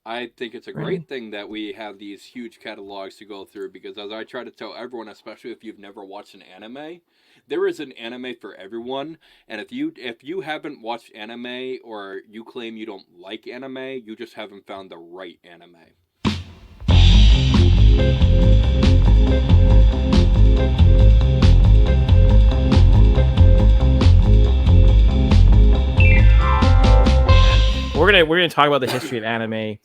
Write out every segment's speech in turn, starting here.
I think it's a Really? great thing that we have these huge catalogs to go through because, as I try to tell everyone, especially if you've never watched an anime, there is an anime for everyone. And if you haven't watched anime or you claim you don't like anime, you just haven't found the right anime. We're gonna talk about the history of anime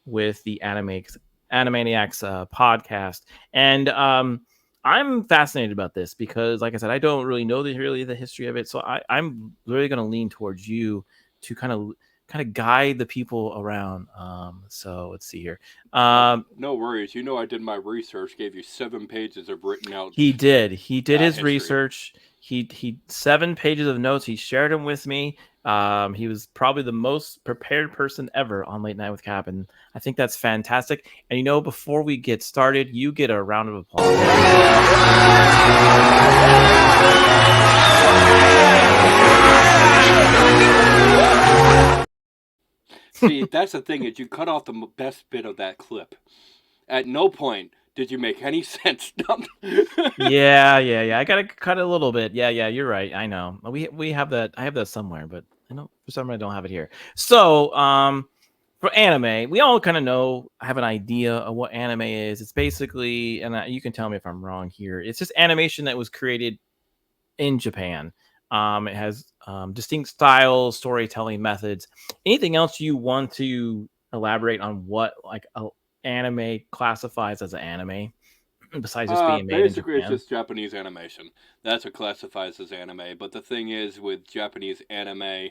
with the Animeneax podcast, and I'm fascinated about this because, like I said, I don't really know the history of it, so I'm really gonna lean towards you to kind of guide the people around. So let's see here. Oh, Um, no worries. You know I did my research, gave you 7 pages of written out he did his history. research. He 7 pages of notes. He shared them with me. He was probably the most prepared person ever on Late Night with Cap, and I think that's fantastic. And before we get started, you get a round of applause. See, that's the thing is you cut off the best bit of that clip. At no point did you make any sense. Yeah. I gotta cut it a little bit. Yeah. You're right. I know. We have that. I have that somewhere, but I know for some reason I don't have it here. So, for anime, we all kind of know, have an idea of what anime is. It's basically, and you can tell me if I'm wrong here. It's just animation that was created in Japan. It has distinct styles, storytelling methods. Anything else you want to elaborate on what like a anime classifies as an anime besides just being made in Basically, it's Japan? just Japanese animation. That's what classifies as anime. But the thing is, with Japanese anime,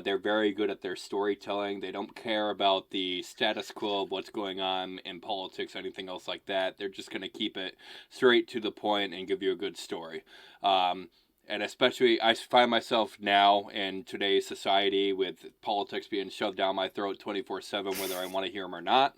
they're very good at their storytelling. They don't care about the status quo of what's going on in politics, anything else like that. They're just going to keep it straight to the point and give you a good story. Um, and especially, I find myself now in today's society with politics being shoved down my throat 24/7, whether I want to hear them or not.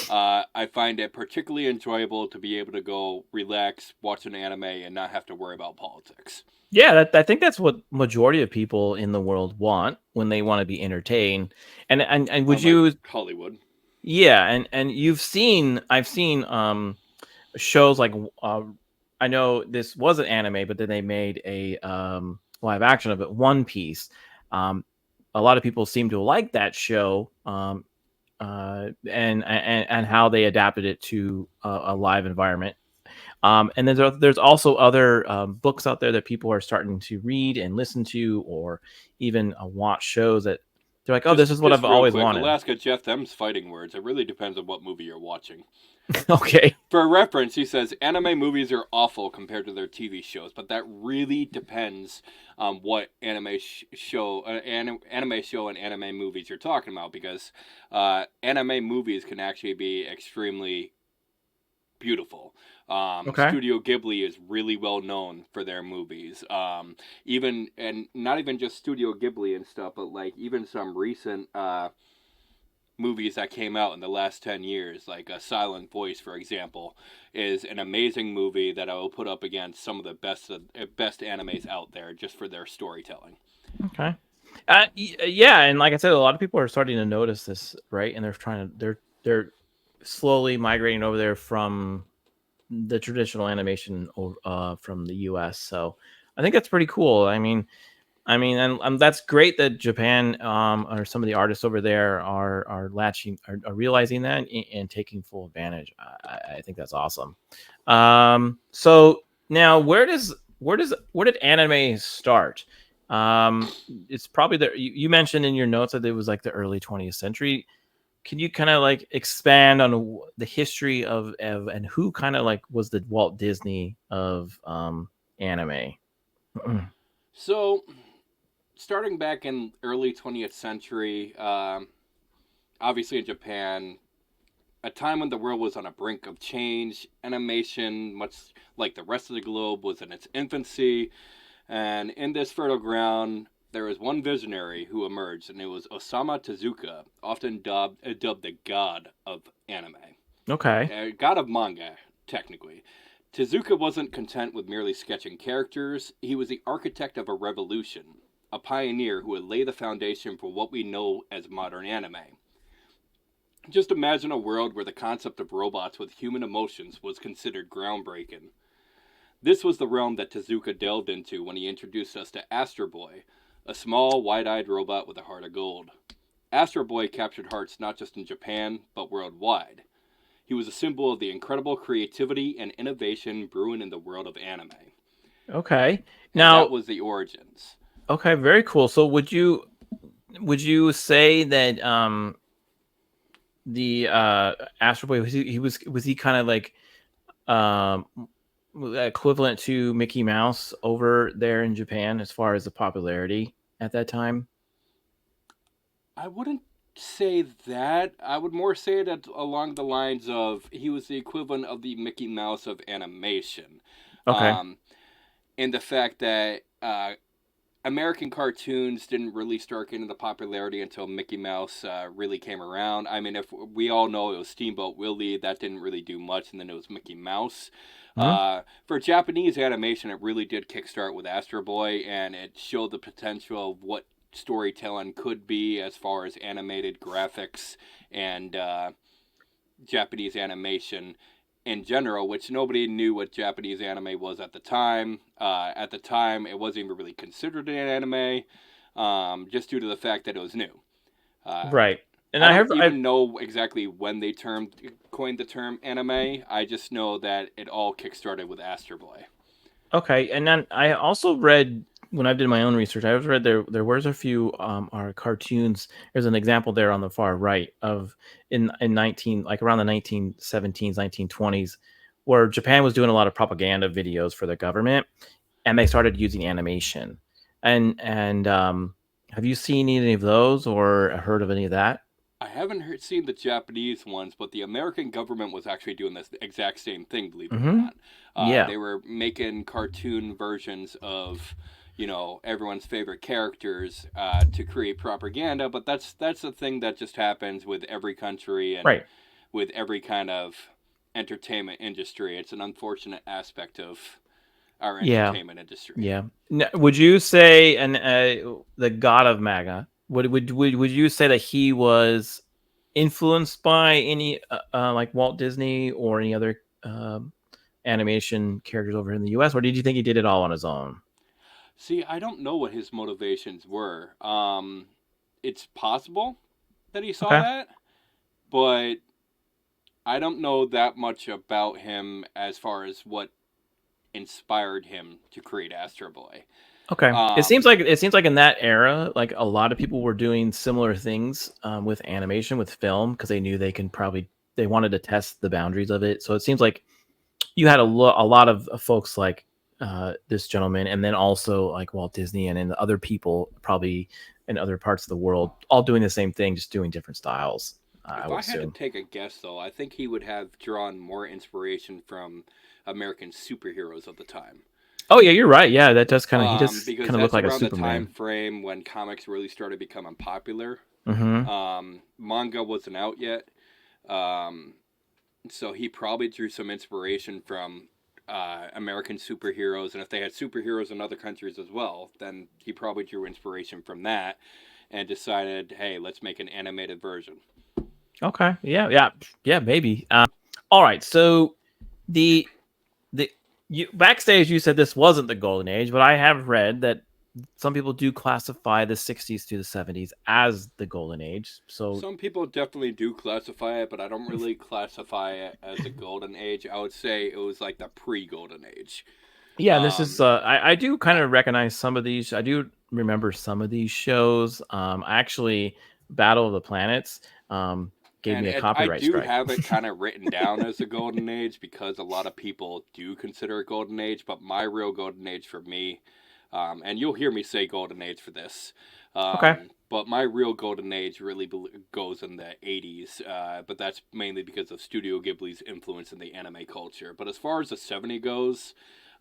I find it particularly enjoyable to be able to go relax, watch an anime, and not have to worry about politics. Yeah, I think that's what majority of people in the world want when they want to be entertained. And would Unlike you? Hollywood. Yeah, and I've seen shows like I know this was an anime, but then they made a live action of it, One Piece. Um, a lot of people seem to like that show, and how they adapted it to a live environment. And then there's also other books out there that people are starting to read and listen to, or even watch shows that they're like, oh, this is what Just I've real always quick, wanted. Alaska Jeff them's fighting words. It really depends on what movie you're watching. Okay. For reference, he says anime movies are awful compared to their TV shows, but that really depends on what anime show and anime movies you're talking about. Because anime movies can actually be extremely beautiful. Okay. Studio Ghibli is really well known for their movies. Even and not even just Studio Ghibli and stuff, but like even some recent movies that came out in the last 10 years, like A Silent Voice, for example, is an amazing movie that I will put up against some of the best animes out there just for their storytelling. Okay. Yeah, and like I said, a lot of people are starting to notice this, right? And they're slowly migrating over there from the traditional animation from the U.S. So I think that's pretty cool. And that's great that Japan or some of the artists over there are realizing that and taking full advantage. I think that's awesome. So now, where did anime start? It's probably you mentioned in your notes that it was like the early 20th century. Can you kind of like expand on the history of and who kind of like was the Walt Disney of anime? So, starting back in early 20th century, obviously in Japan, a time when the world was on a brink of change, animation, much like the rest of the globe, was in its infancy. And in this fertile ground, there was one visionary who emerged, and it was Osamu Tezuka, often dubbed the god of anime, Okay. god of manga, technically. Tezuka wasn't content with merely sketching characters, he was the architect of a revolution, a pioneer who would lay the foundation for what we know as modern anime. Just imagine a world where the concept of robots with human emotions was considered groundbreaking. This was the realm that Tezuka delved into when he introduced us to Astro Boy, a small, wide-eyed robot with a heart of gold. Astro Boy captured hearts not just in Japan, but worldwide. He was a symbol of the incredible creativity and innovation brewing in the world of anime. Okay. And that Now, was the origins. okay, very cool. So would you say that the Astro Boy was he kind of like um equivalent to Mickey Mouse over there in Japan as far as the popularity at that time? I wouldn't say that. I would more say that along the lines of he was the equivalent of the Mickey Mouse of animation. Okay. Um, and the fact that American cartoons didn't really start getting the popularity until Mickey Mouse really came around. I mean, if we all know it was Steamboat Willie, that didn't really do much, and then it was Mickey Mouse. Hmm. For Japanese animation, it really did kickstart with Astro Boy, and it showed the potential of what storytelling could be as far as animated graphics and Japanese animation in general, which nobody knew what Japanese anime was at the time. At the time, it wasn't even really considered an anime, just due to the fact that it was new. Uh, Right. And I I don't have I even know exactly when they coined the term anime. I just know that it all kickstarted with Astro Boy. Okay, and then I also read when I did my own research, I was read there was a few are cartoons. There's an example there on the far right of in 19 like around the 1917s, 1920s, where Japan was doing a lot of propaganda videos for the government, and they started using animation. And have you seen any of those or heard of any of that? I haven't seen the Japanese ones, but the American government was actually doing this exact same thing, believe it or Mm-hmm. not. Yeah. They were making cartoon versions of, everyone's favorite characters to create propaganda. But that's a thing that just happens with every country and Right. with every kind of entertainment industry. It's an unfortunate aspect of our Yeah. entertainment industry. Yeah. Would you say and the god of MAGA? Would you say that he was influenced by any like Walt Disney or any other animation characters over in the U.S., or did you think he did it all on his own? See, I don't know what his motivations were. It's possible that he saw Okay. that, but I don't know that much about him as far as what inspired him to create Astro Boy. Okay. Um, It seems like in that era, like a lot of people were doing similar things with animation, with film, because they knew they wanted to test the boundaries of it. So it seems like you had a lot of folks like this gentleman, and then also like Walt Disney, and then other people probably in other parts of the world, all doing the same thing, just doing different styles. I if would I had to assume. take a guess, though, I think he would have drawn more inspiration from American superheroes of the time. Oh yeah, you're right. Yeah, that does he does Because kind of look that's like a around the time Superman. frame when comics really started becoming popular. Mm-hmm. Manga wasn't out yet. Um, so he probably drew some inspiration from American superheroes, and if they had superheroes in other countries as well, then he probably drew inspiration from that and decided, hey, let's make an animated version. Okay. Yeah. Yeah. Yeah. Maybe. All right. So the the you backstage you said this wasn't the golden age, but I have read that some people do classify the 60s to the 70s as the golden age. So Some people definitely do classify it, but I don't really classify it as a golden age. I would say it was like the pre-golden age. yeah, and this is Um, I do kind of recognize some of these. I do remember some of these shows. Actually, Battle of the Planets gave and me a I copyright do strike. have it kind of written down as a golden age because a lot of people do consider it golden age, but my real golden age for me, and you'll hear me say golden age for this, Okay. but my real golden age really goes in the 80s, but that's mainly because of Studio Ghibli's influence in the anime culture. But as far as the 70s goes,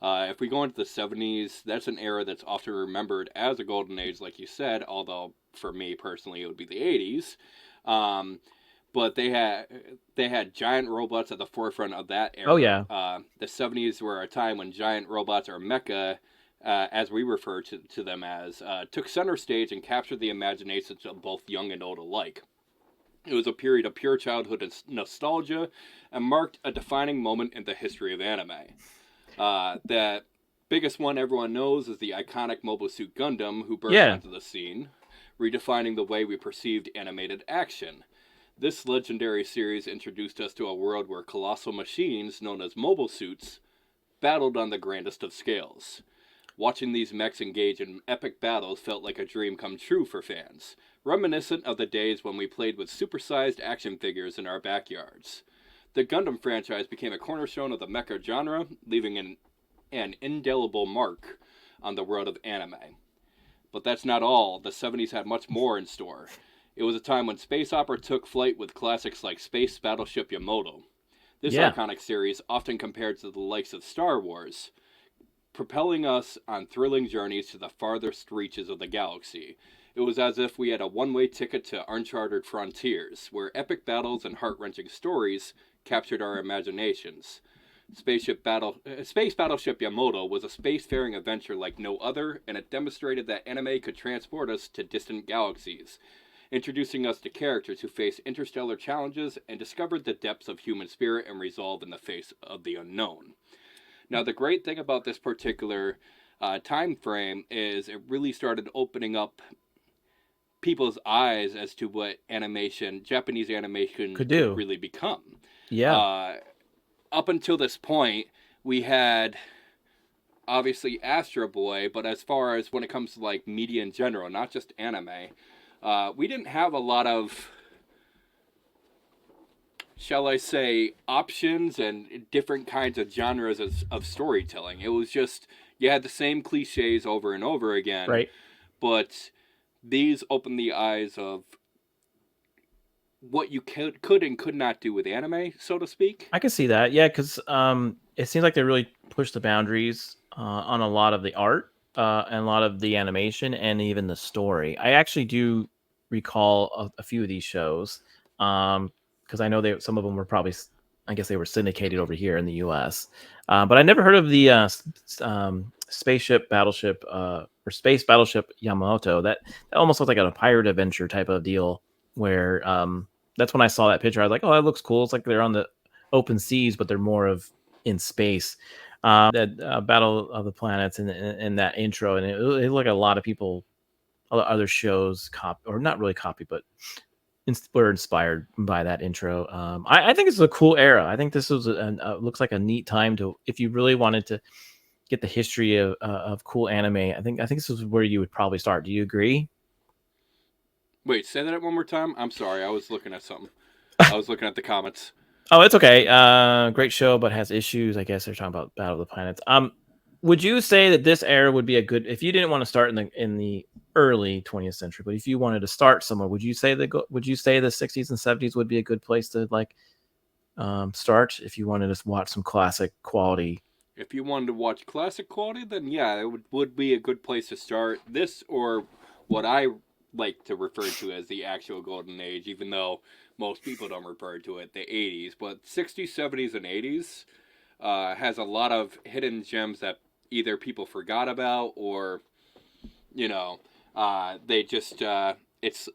if we go into the 70s, that's an era that's often remembered as a golden age, like you said, although for me personally, it would be the 80s. Um, but they had giant robots at the forefront of that Oh era. yeah. The 70s were a time when giant robots, or mecha, as we refer to them as, took center stage and captured the imaginations of both young and old alike. It was a period of pure childhood and nostalgia and marked a defining moment in the history of anime. That biggest one everyone knows is the iconic Mobile Suit Gundam, who burst Yeah. onto the scene, redefining the way we perceived animated action. This legendary series introduced us to a world where colossal machines, known as mobile suits, battled on the grandest of scales. Watching these mechs engage in epic battles felt like a dream come true for fans, reminiscent of the days when we played with supersized action figures in our backyards. The Gundam franchise became a cornerstone of the mecha genre, leaving an indelible mark on the world of anime. But that's not all. The 70s had much more in store. It was a time when space opera took flight with classics like Space Battleship Yamato. This Yeah. iconic series, often compared to the likes of Star Wars, propelling us on thrilling journeys to the farthest reaches of the galaxy. It was as if we had a one-way ticket to uncharted frontiers, where epic battles and heart-wrenching stories captured our imaginations. Space Battleship Yamato was a spacefaring adventure like no other, and it demonstrated that anime could transport us to distant galaxies, introducing us to characters who faced interstellar challenges and discovered the depths of human spirit and resolve in the face of the unknown. Now, the great thing about this particular time frame is it really started opening up people's eyes as to what Japanese animation Could could do. really become. Yeah. Up until this point, we had obviously Astro Boy, but as far as when it comes to like media in general, not just anime, we didn't have a lot of, shall I say, options and different kinds of genres of storytelling. It was just, you had the same cliches over and over again, Right. but these opened the eyes of what you could and could not do with anime, so to speak. I can see that. Yeah, because it seems like they really pushed the boundaries on a lot of the art and a lot of the animation and even the story. I actually do recall a few of these shows because I know some of them were probably, I guess they were syndicated over here in the U.S. But I never heard of the spaceship battleship or space battleship Yamamoto. That almost looked like a pirate adventure type of deal where that's when I saw that picture. I was like, oh, that looks cool. It's like they're on the open seas, but they're more of in space. That Battle of the Planets and that intro, and it looked like a lot of people, other shows or not really copy, but were inspired by that intro. I think it's a cool era. I think this was looks like a neat time to, if you really wanted to get the history of cool anime. I think this is where you would probably start. Do you agree? Wait, say that one more time. I'm sorry, I was looking at something. I was looking at the comments. Oh, it's okay. Great show, but has issues. I guess they're talking about Battle of the Planets. Would you say that this era would be a good, if you didn't want to start in the early 20th century, but if you wanted to start somewhere, would you say the 60s and 70s would be a good place to like start if you wanted to watch some classic quality? If you wanted to watch classic quality, then yeah, it would be a good place to start. This, or what I like to refer to as the actual golden age, even though most people don't refer to it, the 80s. But 60s, 70s, and 80s has a lot of hidden gems that either people forgot about or, you know, they just, it's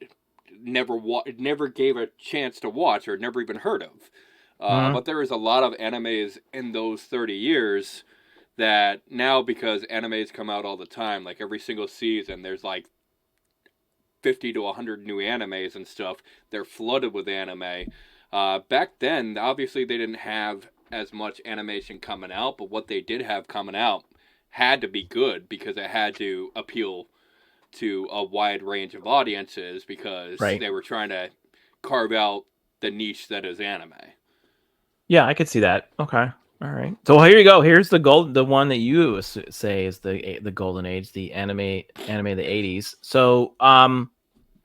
never gave a chance to watch or never even heard of. But there is a lot of animes in those 30 years that now, because animes come out all the time, like every single season, there's like 50 to 100 new animes and stuff. They're flooded with anime. Back then, obviously, they didn't have as much animation coming out, but what they did have coming out had to be good because it had to appeal to a wide range of audiences because Right. they were trying to carve out the niche that is anime. Yeah, I could see that. Okay. All right. So here you go. Here's the one that you say is the golden age, the anime of the 80s. So,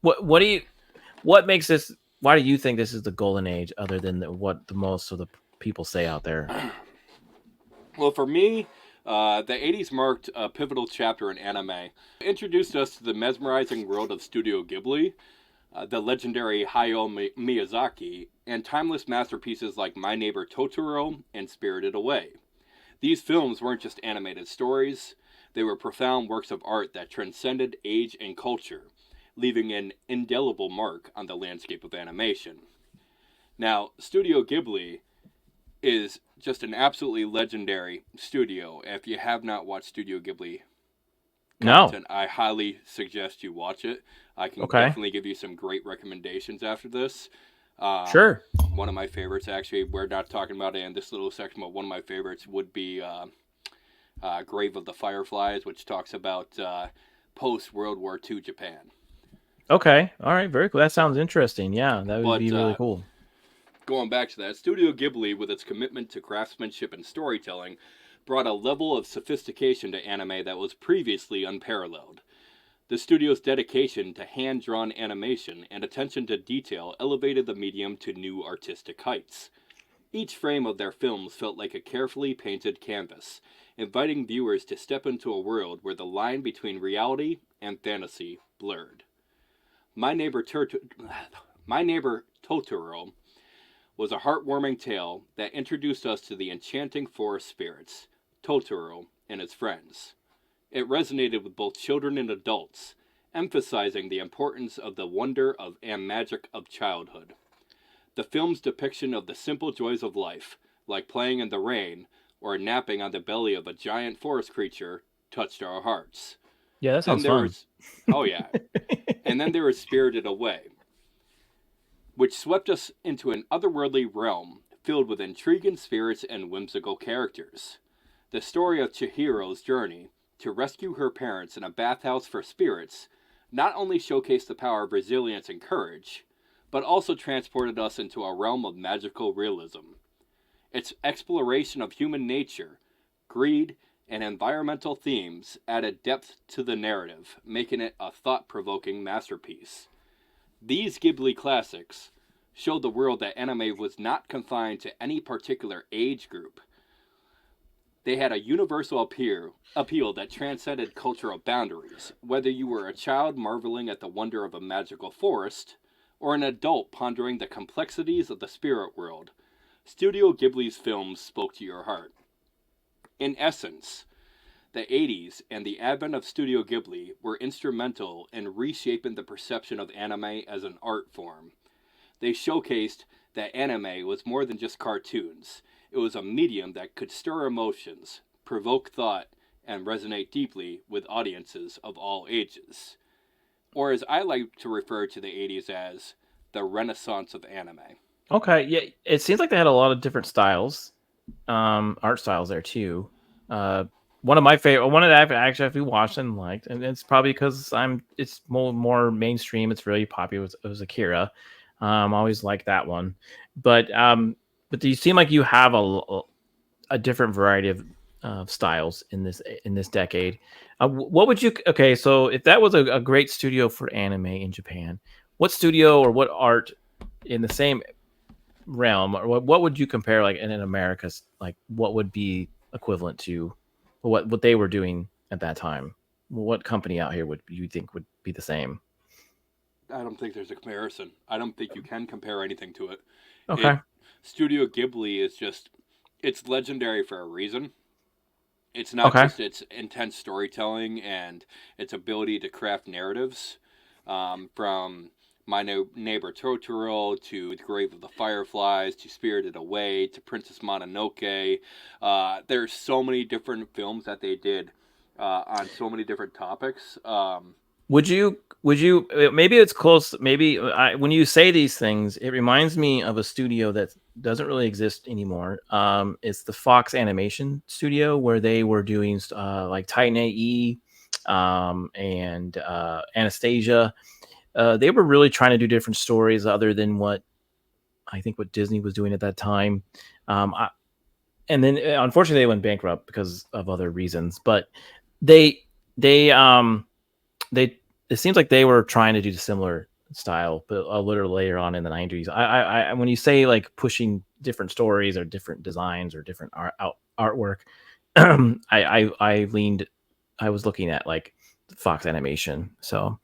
what makes this, why do you think this is the golden age other than what the most of the people say out there? Well, for me, the 80s marked a pivotal chapter in anime. It introduced us to the mesmerizing world of Studio Ghibli, the legendary Hayao Miyazaki, and timeless masterpieces like My Neighbor Totoro and Spirited Away. These films weren't just animated stories, they were profound works of art that transcended age and culture. leaving an indelible mark on the landscape of animation. Now, Studio Ghibli is just an absolutely legendary studio. If you have not watched Studio Ghibli No. content, I highly suggest you watch it. I can Okay. definitely give you some great recommendations after this. Um, Sure. One of my favorites, actually, we're not talking about it in this little section, but one of my favorites would be Grave of the Fireflies, which talks about post World War II Japan. Okay. All right. Very cool. That sounds interesting. Yeah, that would But be really cool. going back to that, Studio Ghibli, with its commitment to craftsmanship and storytelling, brought a level of sophistication to anime that was previously unparalleled. The studio's dedication to hand-drawn animation and attention to detail elevated the medium to new artistic heights. Each frame of their films felt like a carefully painted canvas, inviting viewers to step into a world where the line between reality and fantasy blurred. My Neighbor, My Neighbor Totoro was a heartwarming tale that introduced us to the enchanting forest spirits, Totoro and his friends. It resonated with both children and adults, emphasizing the importance of the wonder of and magic of childhood. The film's depiction of the simple joys of life, like playing in the rain or napping on the belly of a giant forest creature, touched our hearts. Yeah, that Then sounds there fun. was, oh yeah, and then there was Spirited Away, which swept us into an otherworldly realm filled with intriguing spirits and whimsical characters. The story of Chihiro's journey to rescue her parents in a bathhouse for spirits not only showcased the power of resilience and courage, but also transported us into a realm of magical realism. Its exploration of human nature, greed, and environmental themes added depth to the narrative, making it a thought-provoking masterpiece. These Ghibli classics showed the world that anime was not confined to any particular age group. They had a universal appeal that transcended cultural boundaries, whether you were a child marveling at the wonder of a magical forest, or an adult pondering the complexities of the spirit world. Studio Ghibli's films spoke to your heart. In essence, the 80s and the advent of Studio Ghibli were instrumental in reshaping the perception of anime as an art form. They showcased that anime was more than just cartoons. It was a medium that could stir emotions, provoke thought, and resonate deeply with audiences of all ages. Or as I like to refer to the 80s as, the renaissance of anime. Okay. Yeah, it seems like they had a lot of different styles, art styles there too. One of my favorite, one that I've actually watched and liked, and it's probably because it's more mainstream. It's really popular. It was Akira. Always liked that one, but do you seem like you have a different variety of styles in this decade? What would you? Okay, so if that was a great studio for anime in Japan, what studio or what art in the same realm, or what would you compare like in America's, like what would be equivalent to what they were doing at that time? What company out here would you think would be the same? I don't think there's a comparison. I don't think you can compare anything to it. It Okay. Studio Ghibli is just, it's legendary for a reason. It's not Okay. just its intense storytelling and its ability to craft narratives, from Neighbor Totoro to The Grave of the Fireflies to Spirited Away to Princess Mononoke. There's so many different films that they did on so many different topics. Would you maybe it's close, maybe when you say these things it reminds me of a studio that doesn't really exist anymore. It's the Fox Animation Studio, where they were doing like Titan AE, and Anastasia. They were really trying to do different stories other than what I think what Disney was doing at that time. I, and then unfortunately they went bankrupt because of other reasons, but they they um they it seems like they were trying to do similar style, but a little later on in the 90s. When you say like pushing different stories or different designs or different artwork, I was looking at like Fox Animation. So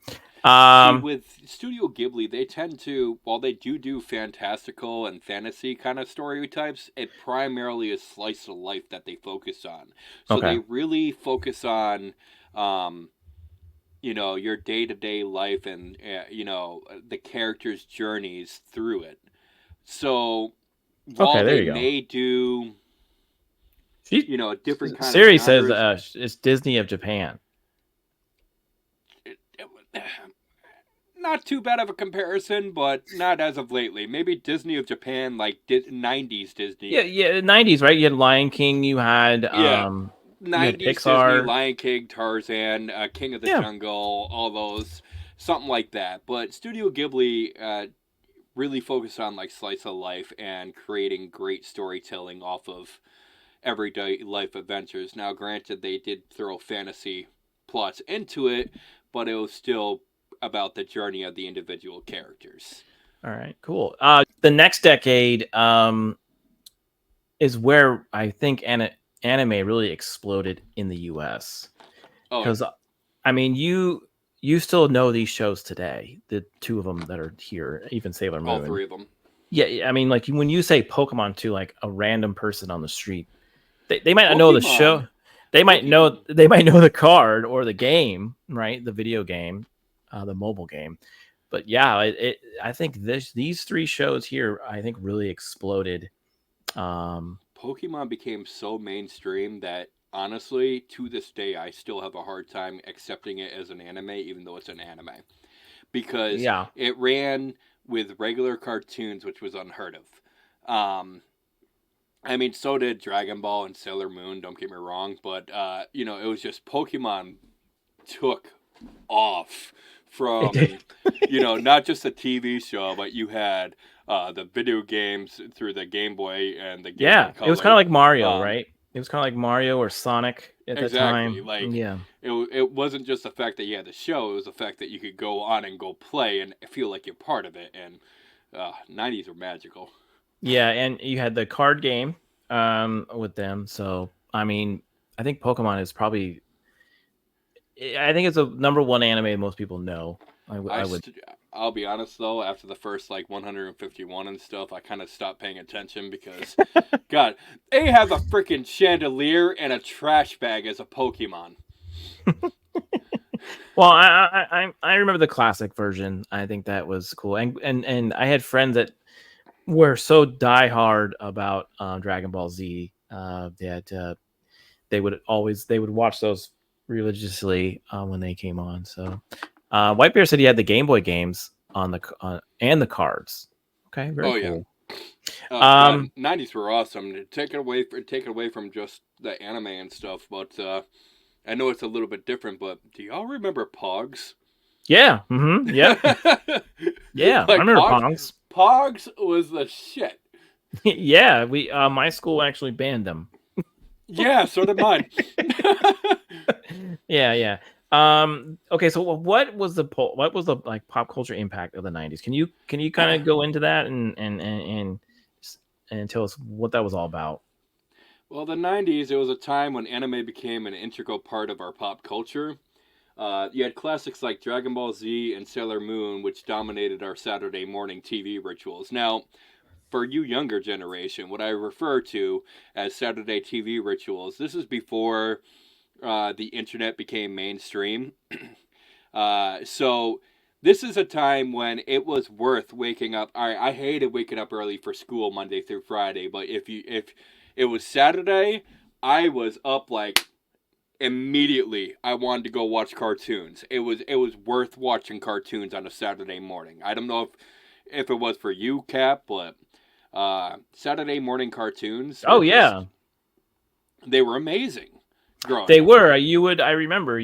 See, um with Studio Ghibli, they tend to, while they do fantastical and fantasy kind of stereotypes, it primarily is slice of life that they focus on. So okay. they really focus on um, your day-to-day life and the characters' journeys through it. So while Okay, there they you go. may do She different kind of Siri says genres, it's Disney of Japan. not too bad of a comparison, but not as of lately. Maybe Disney of Japan, like 90s Disney. Yeah, yeah, 90s, right? You had Lion King, Yeah, you had 90s Disney, Pixar. Lion King, Tarzan, King of the Yeah. Jungle, all those, something like that. But Studio Ghibli really focused on like slice of life and creating great storytelling off of everyday life adventures. Now, granted, they did throw fantasy plots into it, but it was still about the journey of the individual characters. All right, cool. The next decade is where I think anime really exploded in the US. Oh, Because I mean, you still know these shows today, the two of them that are here, even Sailor Moon. all three of them. Yeah, I mean, like when you say Pokemon to like a random person on the street, they might not know the show. They might know the card or the game, right? The video game, the mobile game. But yeah, I think these three shows here, I think really exploded. Pokemon became so mainstream that honestly, to this day, I still have a hard time accepting it as an anime, even though it's an anime, because Yeah. it ran with regular cartoons, which was unheard of. I mean, so did Dragon Ball and Sailor Moon. Don't get me wrong, but it was just Pokemon took off from not just a TV show, but you had the video games through the Game Boy and the Game Boy Color. It was kind of like Mario, right? It was kind of like Mario or Sonic at the time. Exactly. Like, yeah, it wasn't just the fact that you had the show; it was the fact that you could go on and go play and feel like you're part of it. And 90s were magical. yeah, and you had the card game with them. So I mean, I think Pokemon is probably. I think it's a number one anime most people know. I would. I'll be honest though, after the first like 151 and stuff, I kind of stopped paying attention because, God, they have a freaking chandelier and a trash bag as a Pokemon. Well, I remember the classic version. I think that was cool, and I had friends that were so diehard about Dragon Ball Z that they would watch those religiously when they came on. So White Bear said he had the Game Boy games on the and the cards. Okay, very cool. Yeah. 90s were awesome. Take it away from just the anime and stuff, but I know it's a little bit different. But do y'all remember Pogs? Yeah. Mm-hmm. Yep. Yeah, like, I remember Pogs. Pogs was the shit. Yeah, we my school actually banned them. Yeah, so did mine. Yeah. Okay, so what was the like pop culture impact of the 90s? Can you kind of go into that and tell us what that was all about? Well, the 90s, it was a time when anime became an integral part of our pop culture. You had classics like Dragon Ball Z and Sailor Moon, which dominated our Saturday morning TV rituals. Now, for you younger generation, what I refer to as Saturday TV rituals, this is before the internet became mainstream. So this is a time when it was worth waking up. I hated waking up early for school Monday through Friday, but if it was Saturday, I was up like immediately. I wanted to go watch cartoons. It was worth watching cartoons on a Saturday morning. I don't know if it was for you, Cap, but Saturday morning cartoons. Oh yeah, they were amazing. They were. I remember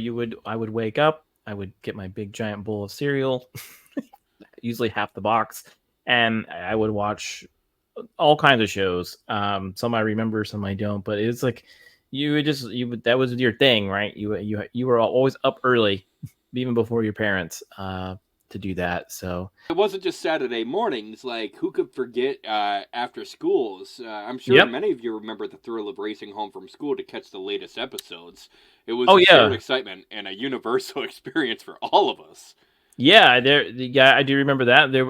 I would wake up. I would get my big giant bowl of cereal, usually half the box, and I would watch all kinds of shows. Some I remember, some I don't. But it's like that was your thing, right? You were always up early, even before your parents, to do that. So it wasn't just Saturday mornings. Like, who could forget after schools? I'm sure many of you remember the thrill of racing home from school to catch the latest episodes. It was a shared excitement and a universal experience for all of us. Yeah, I do remember that. There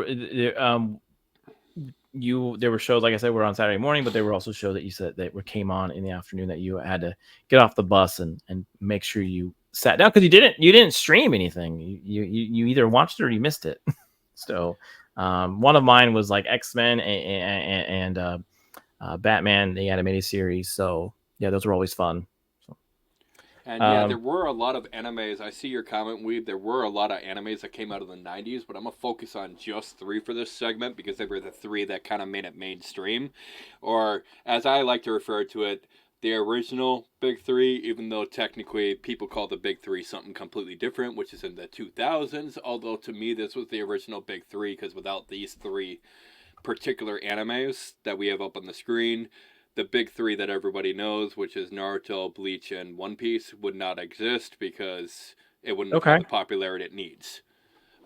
were shows, like I said, were on Saturday morning, but there were also shows that you said that came on in the afternoon that you had to get off the bus and make sure you sat down because you didn't stream anything. You either watched it or you missed it. So one of mine was like X-Men and Batman, the animated series. So yeah, those were always fun. So, And yeah, there were a lot of animes. I see your comment, Weeb. There were a lot of animes that came out of the 90s, but I'm going to focus on just three for this segment because they were the three that kind of made it mainstream. Or, as I like to refer to it, the original Big Three, even though technically people call the Big Three something completely different, which is in the 2000s. Although to me, this was the original Big Three because without these three particular animes that we have up on the screen, the big three that everybody knows, which is Naruto, Bleach, and One Piece, would not exist because it wouldn't have the popularity it needs.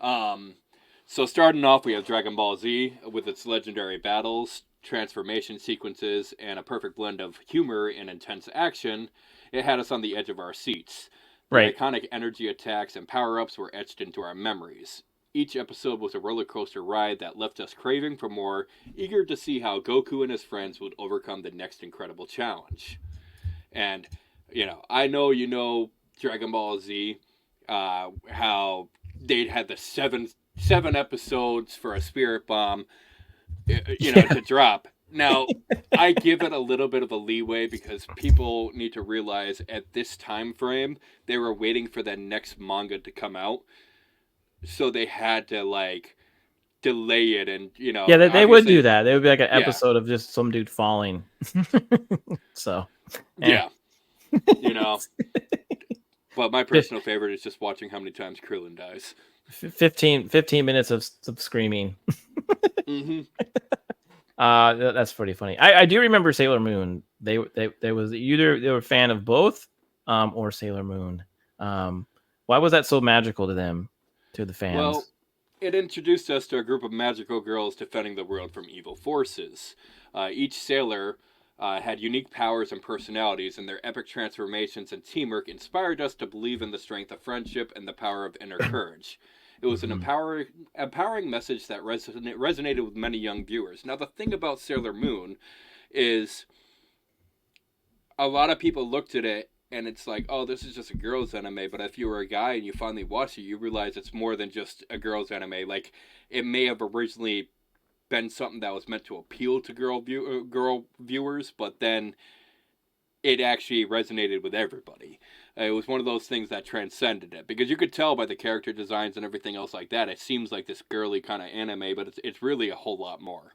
So starting off, we have Dragon Ball Z with its legendary battles, transformation sequences, and a perfect blend of humor and intense action. It had us on the edge of our seats. The iconic energy attacks and power-ups were etched into our memories. Each episode was a roller coaster ride that left us craving for more, eager to see how Goku and his friends would overcome the next incredible challenge. And, I know you know Dragon Ball Z, how they had the seven episodes for a Spirit Bomb, to drop. Now, I give it a little bit of a leeway because people need to realize at this time frame, they were waiting for the next manga to come out. So they had to delay it, and yeah, they would do that. They would be like an episode of just some dude falling. So yeah, but my personal favorite is just watching how many times Krillin dies. 15 minutes of screaming. Mm-hmm. That's pretty funny. I do remember Sailor Moon. They was either they were a fan of both or Sailor Moon. Why was that so magical to them? To the fans? Well, it introduced us to a group of magical girls defending the world from evil forces. Each sailor had unique powers and personalities, and their epic transformations and teamwork inspired us to believe in the strength of friendship and the power of inner courage. It was an empowering message that resonated with many young viewers. Now, the thing about Sailor Moon is a lot of people looked at it and it's like, oh, this is just a girls' anime. But if you were a guy and you finally watch it, you realize it's more than just a girls' anime. Like, it may have originally been something that was meant to appeal to girl viewers, but then it actually resonated with everybody. It was one of those things that transcended it. Because you could tell by the character designs and everything else like that, it seems like this girly kind of anime, but it's really a whole lot more,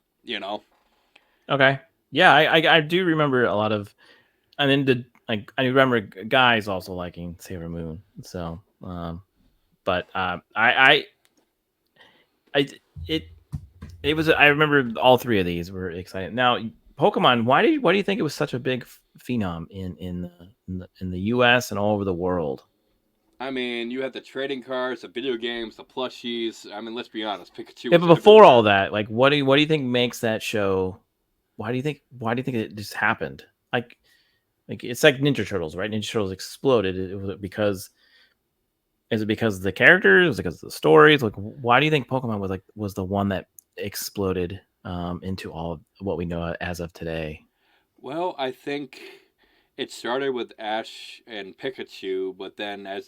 Okay. Yeah, I do remember a lot of... And then I remember guys also liking Sailor Moon. So, but it was. I remember all three of these were exciting. Now, Pokemon. Why do you think it was such a big phenom in the U.S. and all over the world? I mean, you had the trading cards, the video games, the plushies. I mean, let's be honest, Pikachu. Yeah, but before all that, like, what do you think makes that show? Why do you think it just happened? Like it's like Ninja Turtles, right? Ninja Turtles exploded. Is it because of the characters? Was it because of the stories? Like, why do you think Pokemon was the one that exploded into all of what we know as of today? Well, I think it started with Ash and Pikachu, but then as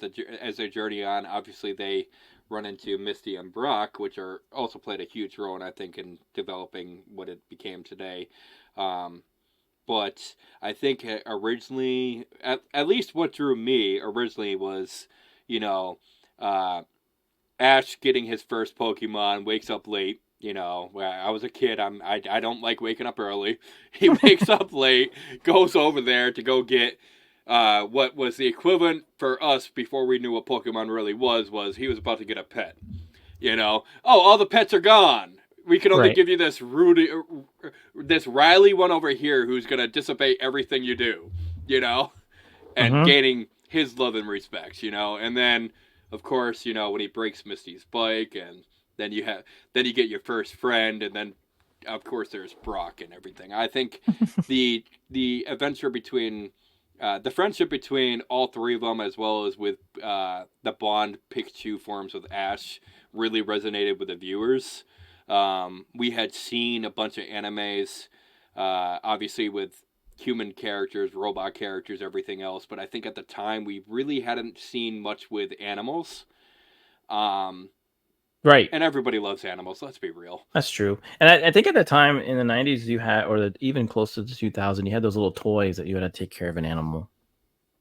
they journey on, obviously they run into Misty and Brock, which are also played a huge role, I think, in developing what it became today. But I think originally, at least what drew me originally was, Ash getting his first Pokemon, wakes up late. I was a kid. I don't like waking up early. He wakes up late, goes over there to go get what was the equivalent for us before we knew what Pokemon really was he was about to get a pet. Oh, all the pets are gone. We can only give you this Riley one over here who's going to dissipate everything you do, and gaining his love and respect, and then, of course, when he breaks Misty's bike, and then you get your first friend, and then, of course, there's Brock and everything. I think the adventure between the friendship between all three of them, as well as with the bond Pikachu forms with Ash, really resonated with the viewers. We had seen a bunch of animes, obviously with human characters, robot characters, everything else. But I think at the time we really hadn't seen much with animals. Right. And everybody loves animals. Let's be real. That's true. And I think at the time in the 90s, you had, or even close to the 2000, you had those little toys that you had to take care of an animal.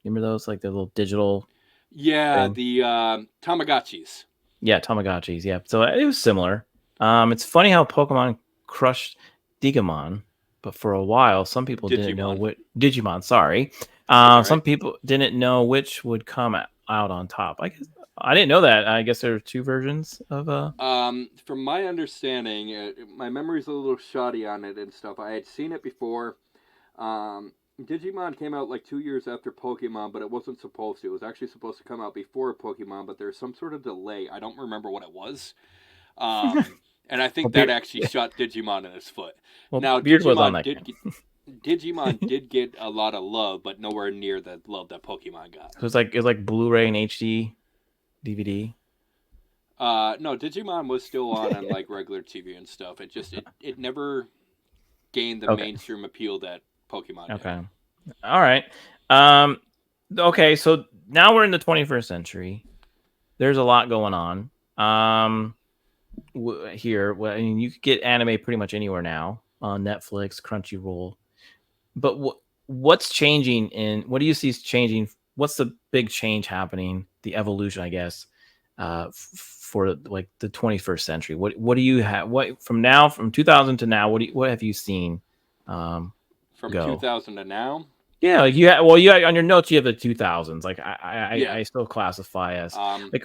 Remember those? Like the little digital. Yeah, thing? the Tamagotchis. Yeah, Tamagotchis. Yeah. So it was similar. It's funny how Pokemon crushed Digimon, but for a while, some people didn't know what Digimon. Sorry, some people didn't know which would come out on top. I guess I didn't know that. I guess there are two versions of. From my understanding, my memory's a little shoddy on it and stuff. I had seen it before. Digimon came out like 2 years after Pokemon, but it wasn't supposed to. It was actually supposed to come out before Pokemon, but there's some sort of delay. I don't remember what it was. And I think that actually shot Digimon in his foot. Well, now, Beard was on that. Digimon did get a lot of love, but nowhere near the love that Pokemon got. So it was like Blu-ray and HD, DVD. No, Digimon was still on like regular TV and stuff. It never gained the mainstream appeal that Pokemon did. Okay. All right. Okay, so now we're in the 21st century. There's a lot going on. Here, I mean, you could get anime pretty much anywhere now on Netflix, Crunchyroll. But what's changing what do you see is changing? What's the big change happening? The evolution, I guess, for like the 21st century. What do you have? What from 2000 to now? What have you seen? From 2000 to now? Yeah, like you on your notes you have the 2000s. Like I still classify as like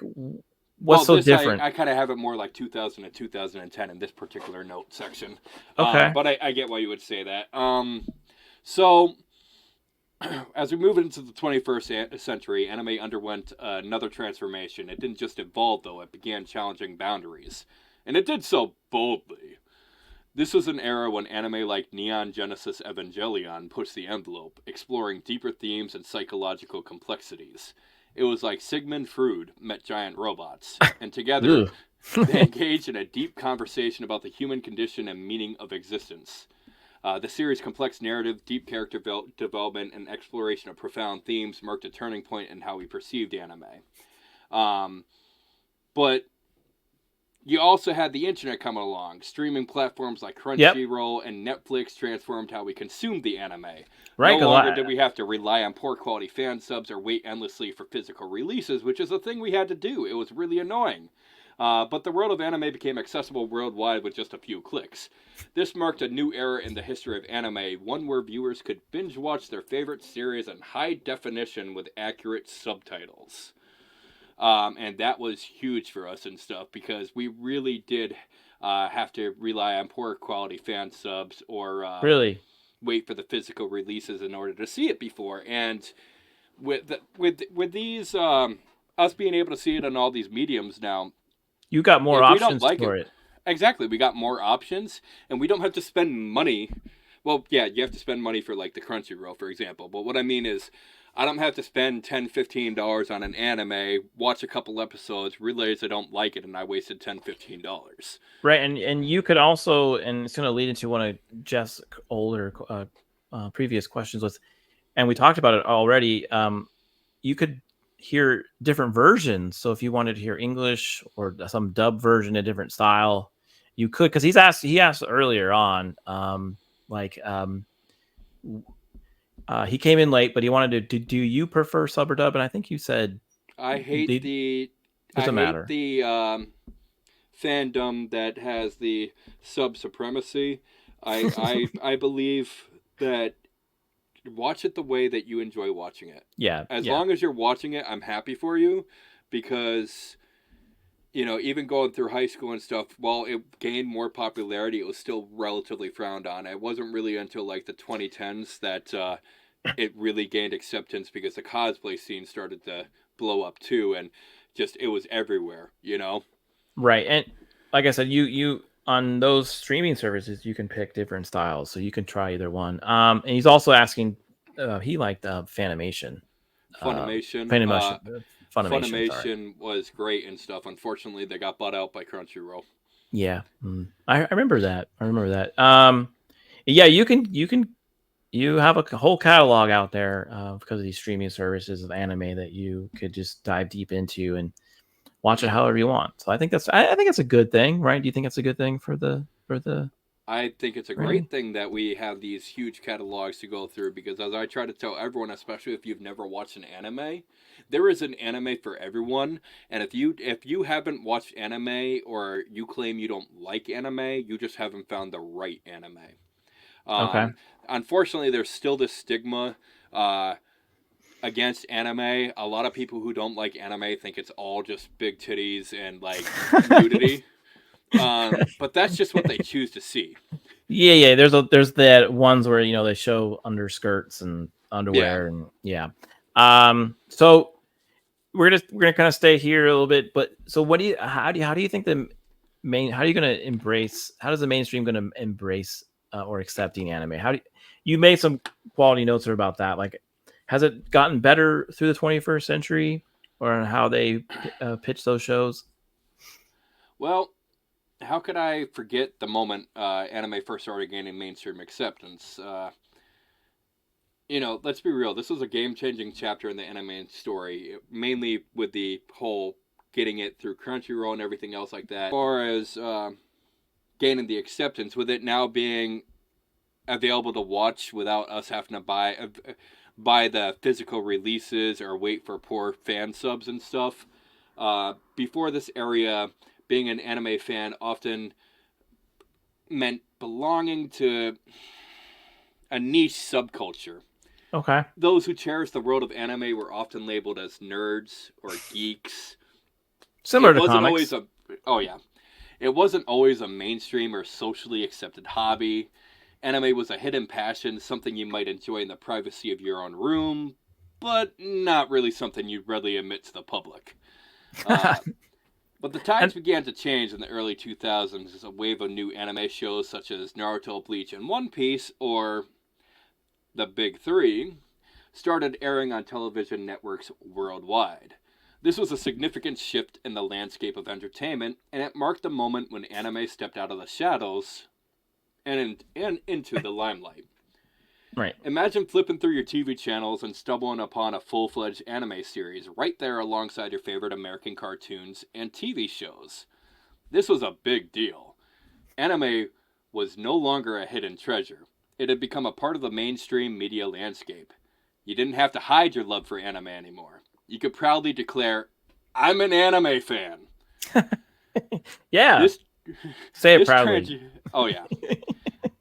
what's so different? I kind of have it more like 2000 to 2010 in this particular note section. Okay, but I get why you would say that. So as we move into the 21st century, anime underwent another transformation. It didn't just evolve though; it began challenging boundaries, and it did so boldly. This was an era when anime like Neon Genesis Evangelion pushed the envelope, exploring deeper themes and psychological complexities. It was like Sigmund Freud met giant robots, and together they engaged in a deep conversation about the human condition and meaning of existence. The series' complex narrative, deep character development, and exploration of profound themes marked a turning point in how we perceived anime. But you also had the internet coming along. Streaming platforms like Crunchyroll and Netflix transformed how we consumed the anime. Right, no longer did we have to rely on poor quality fan subs or wait endlessly for physical releases, which is a thing we had to do. It was really annoying. But the world of anime became accessible worldwide with just a few clicks. This marked a new era in the history of anime, one where viewers could binge watch their favorite series in high definition with accurate subtitles. And that was huge for us and stuff because we really did have to rely on poor quality fan subs or wait for the physical releases in order to see it before. And with these us being able to see it on all these mediums now, you got more options for it. Exactly, we got more options, and we don't have to spend money. Well, yeah, you have to spend money for like the Crunchyroll, for example. But what I mean is, I don't have to spend $10, $15 on an anime, watch a couple episodes, realize I don't like it, and I wasted $10, $15. Right, and you could also, and it's going to lead into one of Jeff's older previous questions was, and we talked about it already. You could hear different versions. So if you wanted to hear English or some dub version, a different style, you could. Because he asked earlier on, he came in late, but he wanted to do you prefer sub or dub? And I think you said I hate the fandom that has the sub supremacy. I believe that watch it the way that you enjoy watching it. Yeah. As long as you're watching it, I'm happy for you because, you know, even going through high school and stuff, while it gained more popularity, it was still relatively frowned on. It wasn't really until like the 2010s that it really gained acceptance because the cosplay scene started to blow up too, and just it was everywhere, you know? Right. And like I said, you on those streaming services, you can pick different styles, so you can try either one. And he's also asking, he liked Funimation. Funimation was great and stuff. Unfortunately, they got bought out by Crunchyroll. Yeah, I remember that. Yeah, you can you have a whole catalog out there because of these streaming services of anime that you could just dive deep into and watch it however you want. So I think it's a good thing, right? Do you think it's a good thing for the I think it's a anime? great thing that we have these huge catalogs to go through because, as I try to tell everyone, especially if you've never watched an anime, there is an anime for everyone. And if you haven't watched anime or you claim you don't like anime, you just haven't found the right anime. Okay. Um, Unfortunately, there's still this stigma uh, against anime. A lot of people who don't like anime think it's all just big titties and like nudity. But that's just what they choose to see. Yeah. There's that ones where they show underskirts and Yeah. underwear and yeah. So we're gonna kind of stay here a little bit, but so how do you think the main how are you gonna embrace how does the mainstream gonna embrace or accepting anime? How do you made some quality notes about that? Like, has it gotten better through the 21st century, or on how they pitch those shows? Well, how could I forget the moment anime first started gaining mainstream acceptance? Let's be real. This was a game-changing chapter in the anime story, mainly with the whole getting it through Crunchyroll and everything else like that. As far as gaining the acceptance, with it now being available to watch without us having to buy the physical releases or wait for poor fan subs and stuff. Before this area, being an anime fan often meant belonging to a niche subculture. Okay. Those who cherished the world of anime were often labeled as nerds or geeks. Similar It to wasn't always comics. a oh yeah, it wasn't always a mainstream or socially accepted hobby. Anime was a hidden passion, something you might enjoy in the privacy of your own room, but not really something you'd readily admit to the public. Uh, but the tides And began to change in the early 2000s as a wave of new anime shows such as Naruto, Bleach, and One Piece, or the Big Three, started airing on television networks worldwide. This was a significant shift in the landscape of entertainment, and it marked the moment when anime stepped out of the shadows and into the limelight. right. Imagine flipping through your TV channels and stumbling upon a full fledged anime series right there alongside your favorite American cartoons and TV shows. This was a big deal. Anime was no longer a hidden treasure, it had become a part of the mainstream media landscape. You didn't have to hide your love for anime anymore. You could proudly declare, I'm an anime fan. Yeah. This Say it this proudly. oh yeah.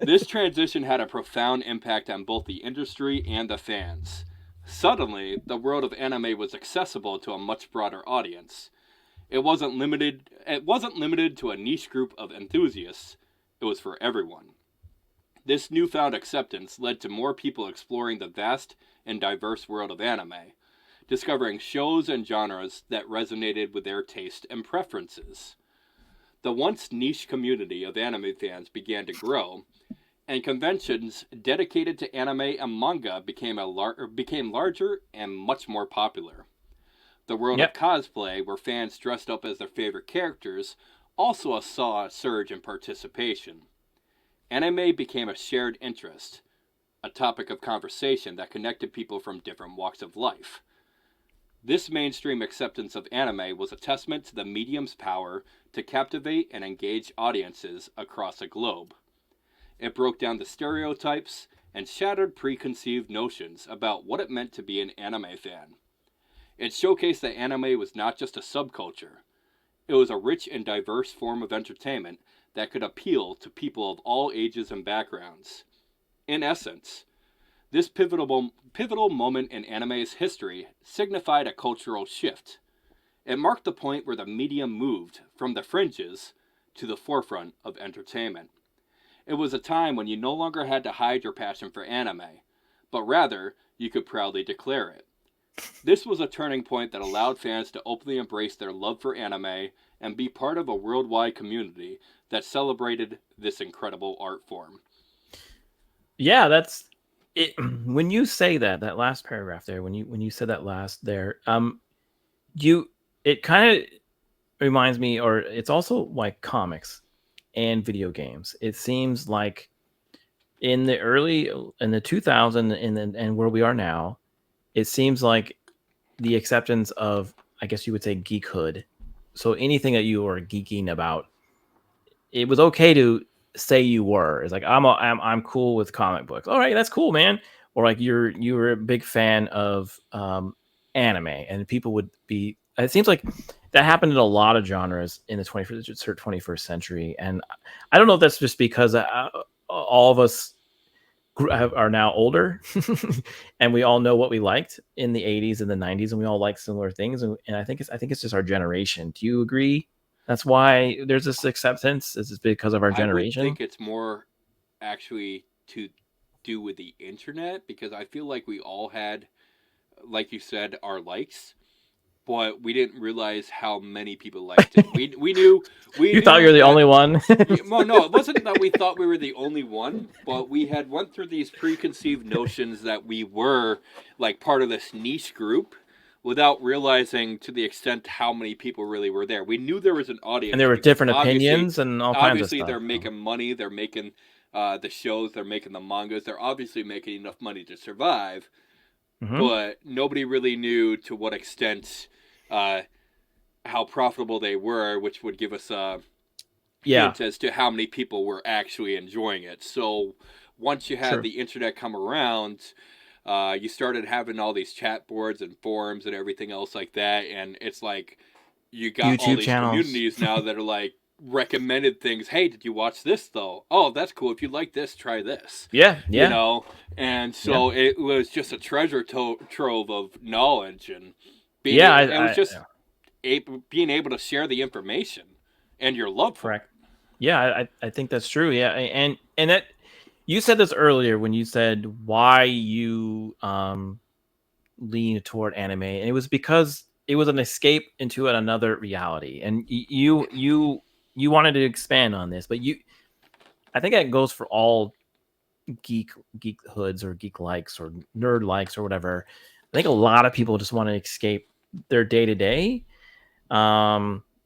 This transition had a profound impact on both the industry and the fans. Suddenly, the world of anime was accessible to a much broader audience. It wasn't limited to a niche group of enthusiasts. It was for everyone. This newfound acceptance led to more people exploring the vast and diverse world of anime, discovering shows and genres that resonated with their taste and preferences. The once niche community of anime fans began to grow, and conventions dedicated to anime and manga became larger and much more popular. The world of Yep. cosplay, where fans dressed up as their favorite characters, also saw a surge in participation. Anime became a shared interest, a topic of conversation that connected people from different walks of life. This mainstream acceptance of anime was a testament to the medium's power to captivate and engage audiences across the globe. It broke down the stereotypes and shattered preconceived notions about what it meant to be an anime fan. It showcased that anime was not just a subculture, it was a rich and diverse form of entertainment that could appeal to people of all ages and backgrounds. In essence, this pivotal moment in anime's history signified a cultural shift. It marked the point where the medium moved from the fringes to the forefront of entertainment. It was a time when you no longer had to hide your passion for anime, but rather you could proudly declare it. This was a turning point that allowed fans to openly embrace their love for anime and be part of a worldwide community that celebrated this incredible art form. Yeah, that's it. When you say that last paragraph there, when you said that last there, you it kind of reminds me, or it's also like comics and video games. It seems like in the 2000 and where we are now, it seems like the acceptance of, I guess you would say, geekhood. So anything that you were geeking about, it was okay to say you were. It's like I'm cool with comic books. All right, that's cool, man. Or like you were a big fan of anime, and people would be. It seems like that happened in a lot of genres in the 21st century, and I don't know if that's just because all of us are now older and we all know what we liked in the 80s and the 90s, and we all like similar things, and I think it's just our generation. Do you agree that's why there's this acceptance? Is it because of our I would generation? think it's more actually to do with the internet, because I feel like we all had, like you said, our likes, but we didn't realize how many people liked it. We You thought you knew were the that. only one. Well, no, it wasn't that we thought we were the only one, but we had went through these preconceived notions that we were like part of this niche group without realizing to the extent how many people really were there. We knew there was an And there audience were because different opinions and all kinds of obviously stuff. they're making money, they're making the shows, they're making the mangas, they're obviously making enough money to survive, Hmm. but nobody really knew to what extent uh, how profitable they were, which would give us a Yeah, hint as to how many people were actually enjoying it. So once you had true. the internet come around, you started having all these chat boards and forums and everything else like that, and it's like you got all YouTube these channels. communities now that are like recommended things. Hey, did you watch this though? Oh, that's cool. If you like this, try this. Yeah, You yeah, know, and yeah, so it was just a trove of knowledge and being yeah. able. It was just Yeah, being able to share the information and your love for correct. it. Yeah, I think that's true. Yeah, and that you said this earlier when you said why you lean toward anime, and it was because it was an escape into another reality, and you wanted to expand on this, but I think that goes for all geek hoods or geek likes or nerd likes or whatever. I think a lot of people just want to escape their day to day.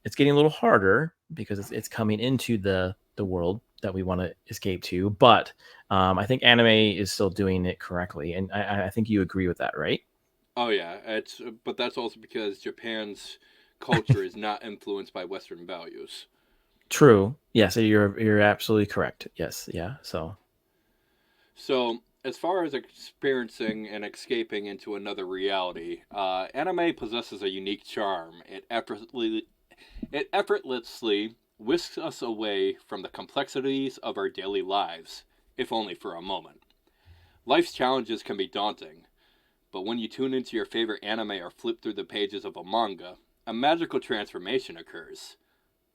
It's getting a little harder because it's coming into the world that we want to escape to, but I think anime is still doing it correctly, and I think you agree with that, right? Oh yeah, it's but that's also because Japan's culture is not influenced by Western values. True. Yes, you're absolutely correct. Yes, yeah. So So as far as experiencing and escaping into another reality, anime possesses a unique charm. It effortlessly whisks us away from the complexities of our daily lives, if only for a moment. Life's challenges can be daunting, but when you tune into your favorite anime or flip through the pages of a manga, a magical transformation occurs.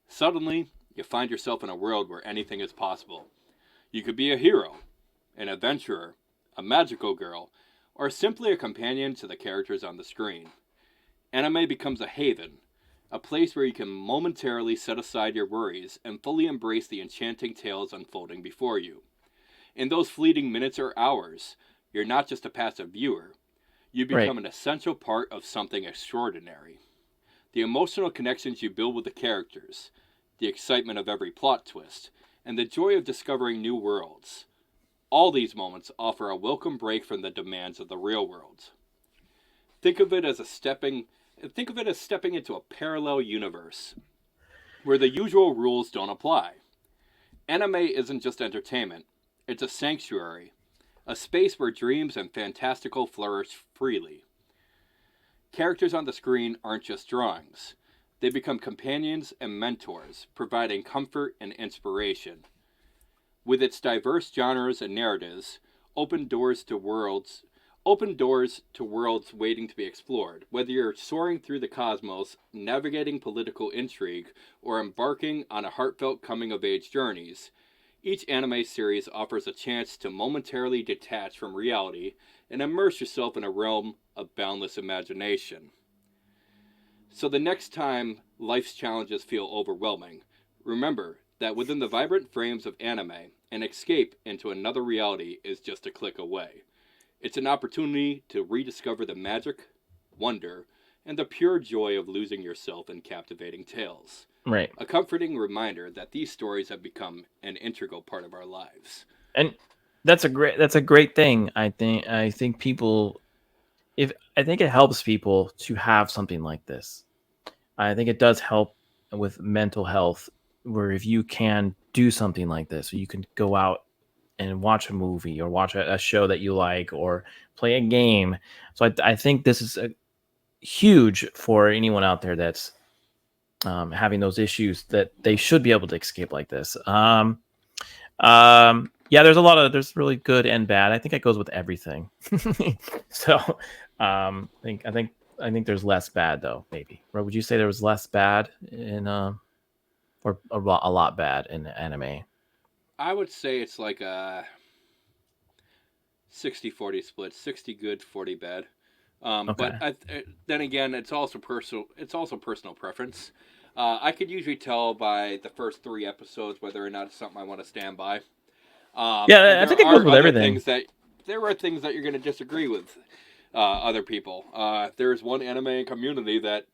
Suddenly, you find yourself in a world where anything is possible. You could be a hero, an adventurer, a magical girl, or simply a companion to the characters on the screen. Anime becomes a haven, a place where you can momentarily set aside your worries and fully embrace the enchanting tales unfolding before you. In those fleeting minutes or hours, you're not just a passive viewer, you right, become an essential part of something extraordinary. The emotional connections you build with the characters, the excitement of every plot twist, and the joy of discovering new worlds. All these moments offer a welcome break from the demands of the real world. Think of it as stepping into a parallel universe where the usual rules don't apply. Anime isn't just entertainment, it's a sanctuary, a space where dreams and fantastical flourish freely. Characters on the screen aren't just drawings. They become companions and mentors, providing comfort and inspiration. With its diverse genres and narratives, open doors to worlds open doors to worlds waiting to be explored. Whether you're soaring through the cosmos, navigating political intrigue, or embarking on a heartfelt coming of age journeys, each anime series offers a chance to momentarily detach from reality and immerse yourself in a realm of boundless imagination. So the next time life's challenges feel overwhelming, remember that within the vibrant frames of anime, an escape into another reality is just a click away. It's an opportunity to rediscover the magic, wonder, and the pure joy of losing yourself in captivating tales. right. A comforting reminder that these stories have become an integral part of our lives. And That's a great thing. I think people, if I think it helps people to have something like this. I think it does help with mental health, where if you can do something like this, you can go out and watch a movie or watch a show that you like or play a game. So I think this is huge for anyone out there that's having those issues, that they should be able to escape like this. Yeah, there's really good and bad. I think it goes with everything. So, I think there's less bad though. Maybe, or would you say there was less bad in or a lot bad in anime? I would say it's like a 60-40 split, 60 good, 40 bad. But Okay. then again, it's also personal. It's also personal preference. I could usually tell by the first 3 episodes whether or not it's something I want to stand by. And Yeah, I there think it goes are with other everything. things that you're going to disagree with other people. There's one anime community that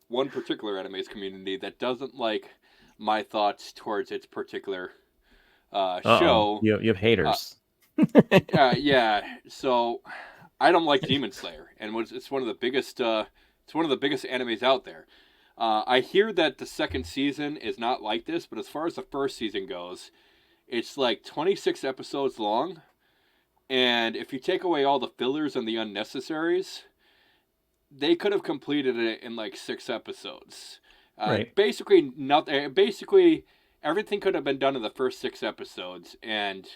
one particular anime's community that doesn't like my thoughts towards its particular Uh oh, show. you have Uh, haters. yeah, so I don't like Demon Slayer, and it's one of the biggest. It's one of the biggest animes out there. I hear that the second season is not like this, but as far as the first season goes, it's like 26 episodes long, and if you take away all the fillers and the unnecessaries, they could have completed it in like 6 episodes. Right. Basically, nothing. Basically, everything could have been done in the first 6 episodes, and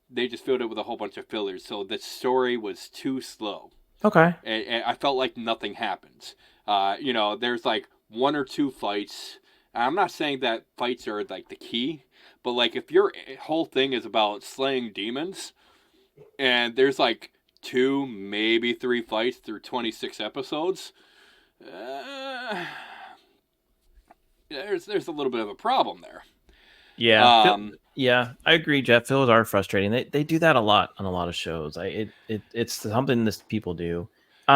they just filled it with a whole bunch of fillers. So the story was too slow. Okay. And I felt like nothing happens. There's like one or two fights. I'm not saying that fights are like the key, but like if your whole thing is about slaying demons, and there's like two, maybe three fights through 26 episodes, uh, there's a little bit of a problem there. Yeah. Um, Yeah, I agree, Jeff. Fillers are frustrating. They do that a lot on a lot of shows. It's something that people do.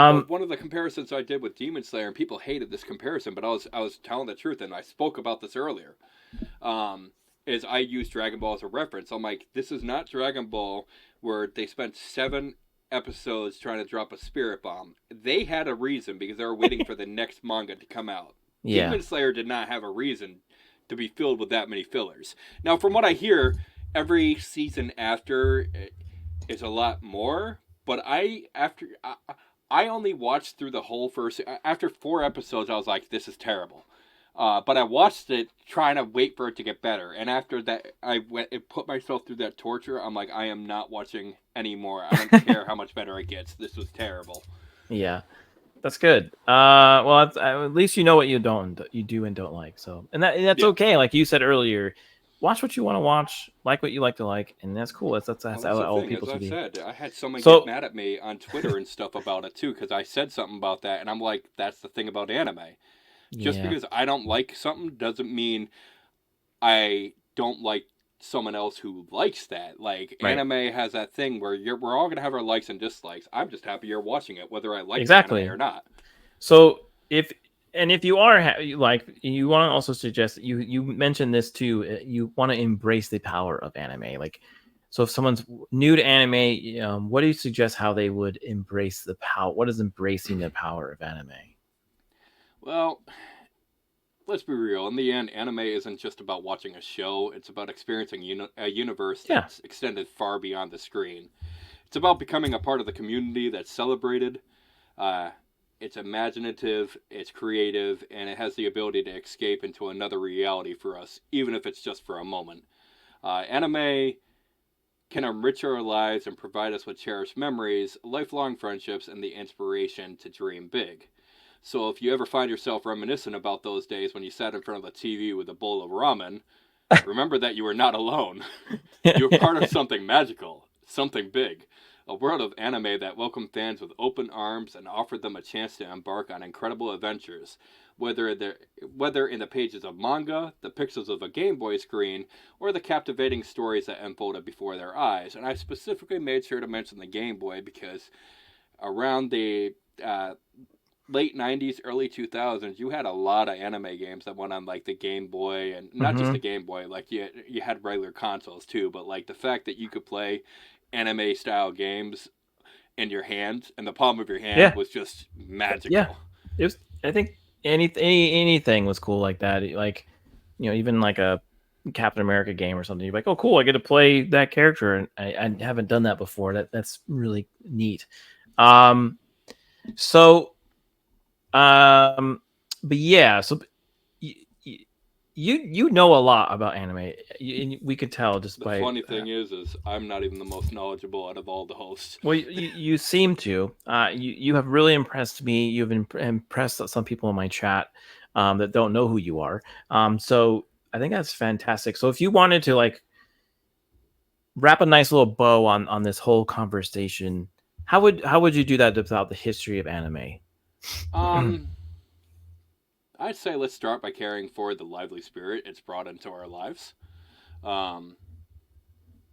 well, Um, one of the comparisons I did with Demon Slayer, and people hated this comparison, but I was telling the truth, and I spoke about this earlier. Um, is I use Dragon Ball as a reference. I'm like, this is not Dragon Ball where they spent 7 episodes trying to drop a spirit bomb. They had a reason because they were waiting for the next manga to come out. yeah. Demon Slayer did not have a reason to be filled with that many fillers. Now, from what I hear, every season after is a lot more. But I only watched through the whole first. After 4 episodes, I was like, this is terrible. But I watched it trying to wait for it to get better, and after that, I went and put myself through that torture. I'm like, I am not watching anymore. I don't care how much better it gets. This was terrible. Yeah. That's good. Well, at least you know what you do and don't like. So, and that's Yeah. okay. Like you said earlier, watch what you want to watch, like what you like to like, and that's cool. That's Well, how that's the all thing. people As should I be. said, I had someone get So, mad at me on Twitter and stuff about it too because I said something about that, and I'm like, that's the thing about anime. Just yeah, because I don't like something doesn't mean I don't like someone else who likes that. Like right, anime has that thing where we're all gonna have our likes and dislikes. I'm just happy you're watching it, whether I like the anime exactly. or not. So if you are like, you want to also suggest, you mentioned this too. You want to embrace the power of anime. Like, so if someone's new to anime, what do you suggest how they would embrace the power? What is embracing the power of anime? Well, let's be real. In the end, anime isn't just about watching a show. It's about experiencing a universe Yeah, that's extended far beyond the screen. It's about becoming a part of the community that's celebrated. Uh, it's imaginative, it's creative, and it has the ability to escape into another reality for us, even if it's just for a moment. Anime can enrich our lives and provide us with cherished memories, lifelong friendships, and the inspiration to dream big. So if you ever find yourself reminiscing about those days when you sat in front of the TV with a bowl of ramen, remember that you were not alone. You were part of something magical, something big. A world of anime that welcomed fans with open arms and offered them a chance to embark on incredible adventures, whether in the pages of manga, the pixels of a Game Boy screen, or the captivating stories that unfolded before their eyes. And I specifically made sure to mention the Game Boy because around the uh, late 90s, early 2000s, you had a lot of anime games that went on like the Game Boy, and not just Mm-hmm. the Game Boy, like you had regular consoles too, but like the fact that you could play anime style games in your hand and the palm of your hand Yeah, was just yeah. magical. It was. I think anything was cool like that. Like, even like a Captain America game or something. You're like, oh, cool! I get to play that character, and I haven't done that before. That's really neat. Um. So. Um. But yeah. So you know a lot about anime. We could tell just The by funny thing is I'm not even the most knowledgeable out of all the hosts. well, you seem to. You have really impressed me. You've impressed some people in my chat that don't know who you are. So I think that's fantastic. So if you wanted to like wrap a nice little bow on this whole conversation, how would you do that without the history of anime? Um, I'd say let's start by carrying forward the lively spirit it's brought into our lives. Um,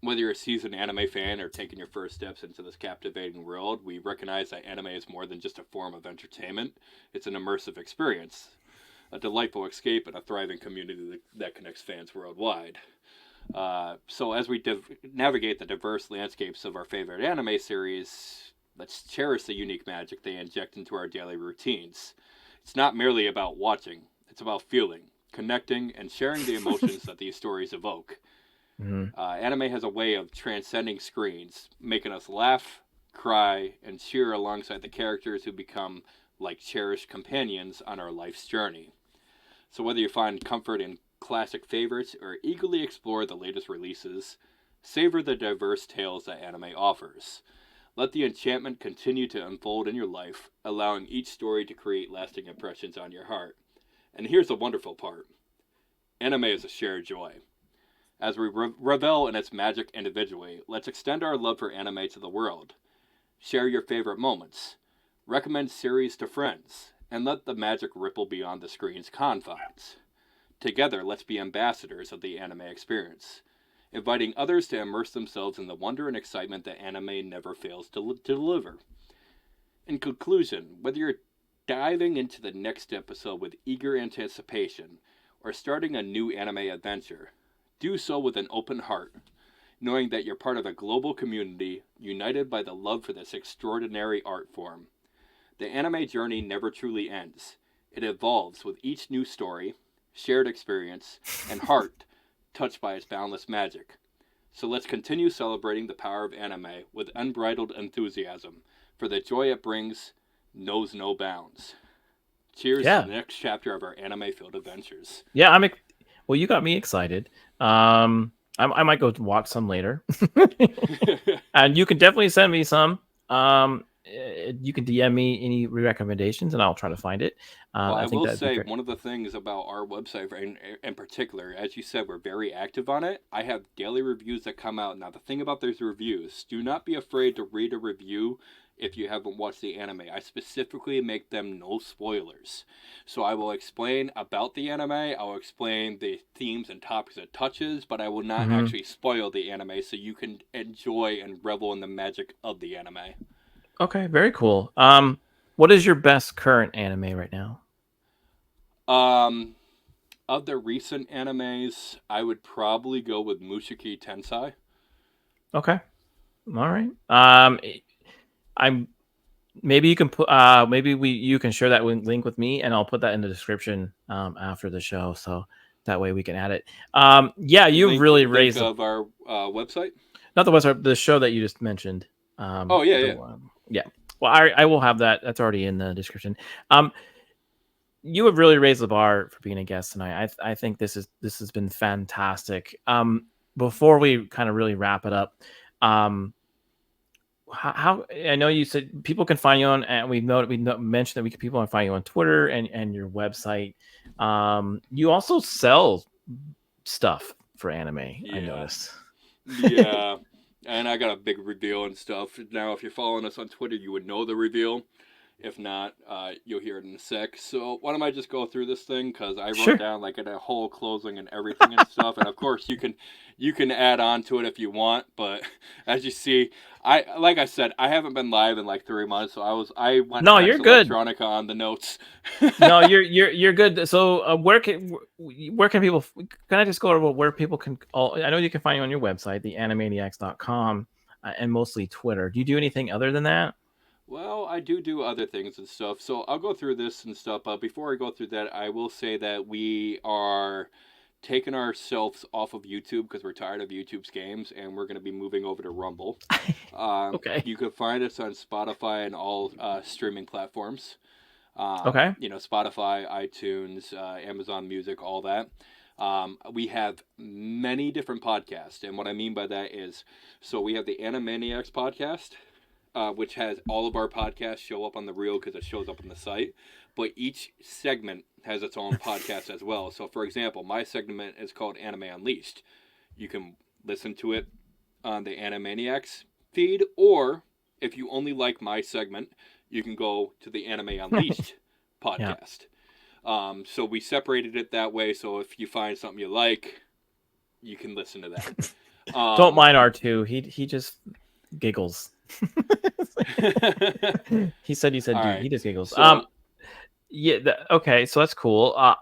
Whether you're a seasoned anime fan or taking your first steps into this captivating world, we recognize that anime is more than just a form of entertainment. It's an immersive experience, a delightful escape, and a thriving community that connects fans worldwide. So, as we navigate the diverse landscapes of our favorite anime series, let's cherish the unique magic they inject into our daily routines. It's not merely about watching, it's about feeling, connecting, and sharing the emotions that these stories evoke. Hmm. Anime has a way of transcending screens, making us laugh, cry, and cheer alongside the characters who become like cherished companions on our life's journey. So, whether you find comfort in classic favorites or eagerly explore the latest releases, savor the diverse tales that anime offers. Let the enchantment continue to unfold in your life, allowing each story to create lasting impressions on your heart. And here's the wonderful part: anime is a shared joy. As we revel in its magic individually, let's extend our love for anime to the world. Share your favorite moments, recommend series to friends, and let the magic ripple beyond the screen's confines. Together, let's be ambassadors of the anime experience, inviting others to immerse themselves in the wonder and excitement that anime never fails to deliver. In conclusion, whether you're diving into the next episode with eager anticipation or starting a new anime adventure, do so with an open heart, knowing that you're part of a global community united by the love for this extraordinary art form. The anime journey never truly ends. It evolves with each new story, shared experience, and heart touched by its boundless magic. So let's continue celebrating the power of anime with unbridled enthusiasm, for the joy it brings knows no bounds. Cheers to Yeah, the next chapter of our anime-filled adventures. yeah. Well, you got me excited. I might go watch some later, and you can definitely send me some. You can DM me any recommendations, and I'll try to find it. Well, I I think will that'd be say great. one of the things about our website, in particular, as you said, we're very active on it. I have daily reviews that come out. Now, the thing about those reviews, do not be afraid to read a review if you haven't watched the anime. I specifically make them no spoilers. So I will explain about the anime, I'll explain the themes and topics it touches, but I will not Hmm. actually spoil the anime so you can enjoy and revel in the magic of the anime. Okay, very cool. What is your best current anime right now? Um, of the recent animes, I would probably go with Mushiki Tensei. Okay, all right. I'm maybe you can put maybe we you can share that link with me, and I'll put that in the description after the show, so that way we can add it. Yeah, you've really Link raised of our website. not the website, the show that you just mentioned. Oh yeah, The yeah. one, yeah. Well, I will have that. That's already in the description. Um, you have really raised the bar for being a guest tonight. I think this has been fantastic. Before we kind of really wrap it up, um, how I know you said people can find you on, and mentioned that people can find you on Twitter and your website. You also sell stuff for anime. I Yeah, noticed. yeah. And I got a big reveal and stuff. Now, if you're following us on Twitter, you would know the reveal. If not, you'll hear it in a sec. So why don't I just go through this thing, because I wrote Sure. down like a whole closing and everything and stuff. And of course you can add on to it if you want. But as you see, like I said, I haven't been live in like 3 months, so I went No, ex you're good. electronica on the notes. No, you're good. So where can people? Can I just go over where people can? I know you can find you on your website, the Animeneax.com, and mostly Twitter. Do you do anything other than that? Well, I do other things and stuff, so I'll go through this and stuff. But before I go through that, I will say that we are taking ourselves off of YouTube because we're tired of YouTube's games, and we're going to be moving over to Rumble. Okay. You can find us on Spotify and all streaming platforms. Okay. You know, Spotify, iTunes, Amazon Music, all that. We have many different podcasts, and what I mean by that is, so we have the Animeneax Podcast, which has all of our podcasts show up on the reel because it shows up on the site. But each segment has its own podcast as well. So, for example, my segment is called Anime Unleashed. You can listen to it on the Animaniacs feed, or if you only like my segment, you can go to the Anime Unleashed podcast. So we separated it that way. So if you find something you like, you can listen to that. Don't mind R2. He just giggles. he said, dude, right. he just giggles. So, yeah. Okay. So that's cool.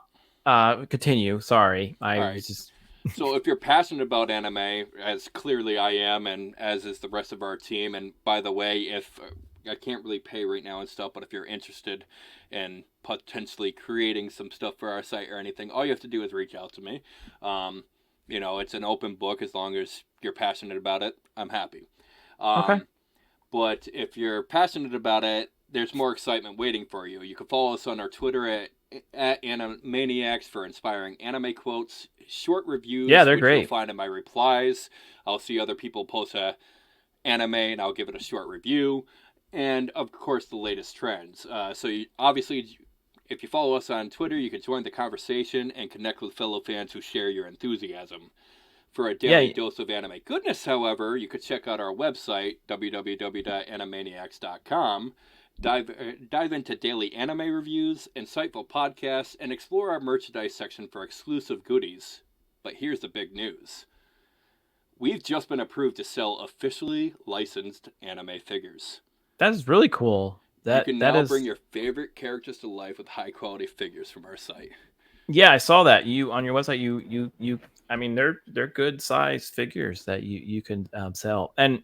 Continue. Sorry. was just. So if you're passionate about anime, as clearly I am, and as is the rest of our team, and by the way, if I can't really pay right now and stuff, but if you're interested in potentially creating some stuff for our site or anything, all you have to do is reach out to me. You know, it's an open book. As long as you're passionate about it, I'm happy. Okay. But if you're passionate about it, there's more excitement waiting for you. You can follow us on our Twitter at Animeneax for inspiring anime quotes, short reviews. Yeah, they're which great. You'll find in my replies. I'll see other people post a anime, and I'll give it a short review. And, of course, the latest trends. Obviously, if you follow us on Twitter, you can join the conversation and connect with fellow fans who share your enthusiasm. For a daily dose of anime goodness, however, you could check out our website, www.animeneax.com, dive into daily anime reviews, insightful podcasts, and explore our merchandise section for exclusive goodies. But here's the big news. We've just been approved to sell officially licensed anime figures. That is really cool. You can now bring your favorite characters to life with high-quality figures from our site. Yeah, I saw that. You on your website. You. I mean, they're good size figures that you can sell. And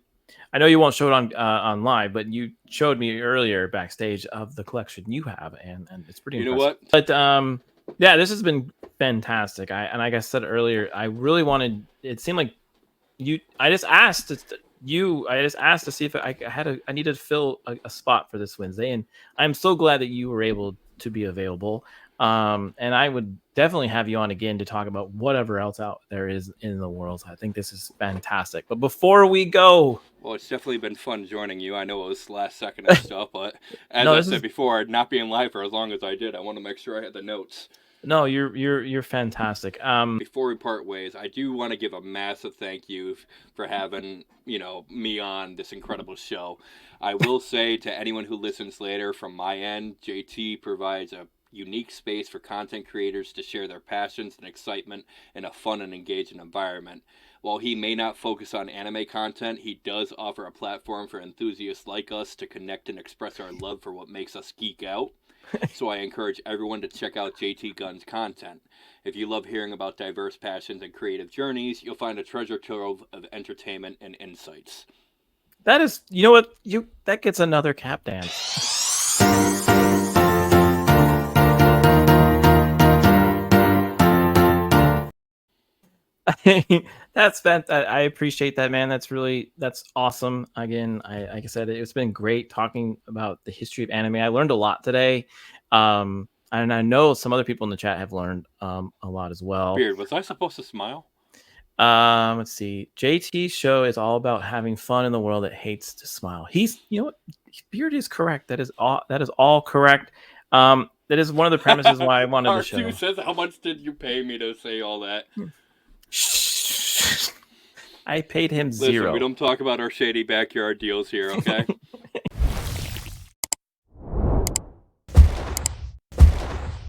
I know you won't show it on live, but you showed me earlier backstage of the collection you have, and it's pretty. You impressive. know what? But yeah, this has been fantastic. Like I said earlier, I really wanted. It seemed like you. I just asked to see if I needed to fill a spot for this Wednesday, and I'm so glad that you were able to be available. And I would definitely have you on again to talk about whatever else out there is in the world. I think this is fantastic. But before we go, well, it's definitely been fun joining you. I know it was last second and stuff, but as I said before, not being live for as long as I did, I want to make sure I had the notes. No, you're fantastic. Before we part ways, I do want to give a massive thank you for having me on this incredible show. I will say to anyone who listens later, from my end, JT provides a unique space for content creators to share their passions and excitement in a fun and engaging environment. While he may not focus on anime content, he does offer a platform for enthusiasts like us to connect and express our love for what makes us geek out. So I encourage everyone to check out JT Gunn's content. If you love hearing about diverse passions and creative journeys, you'll find a treasure trove of entertainment and insights. That is, you know what? That gets another cap dance. That's I appreciate that, man. That's awesome. Again, like I said, it's been great talking about the history of anime. I learned a lot today, and I know some other people in the chat have learned a lot as well. Beard, was I supposed to smile? Let's see. JT's show is all about having fun in the world that hates to smile. You know what? Beard is correct. That is all correct. That is one of the premises why I wanted the show. R2 says, how much did you pay me to say all that? I paid him $0. We don't talk about our shady backyard deals here, okay?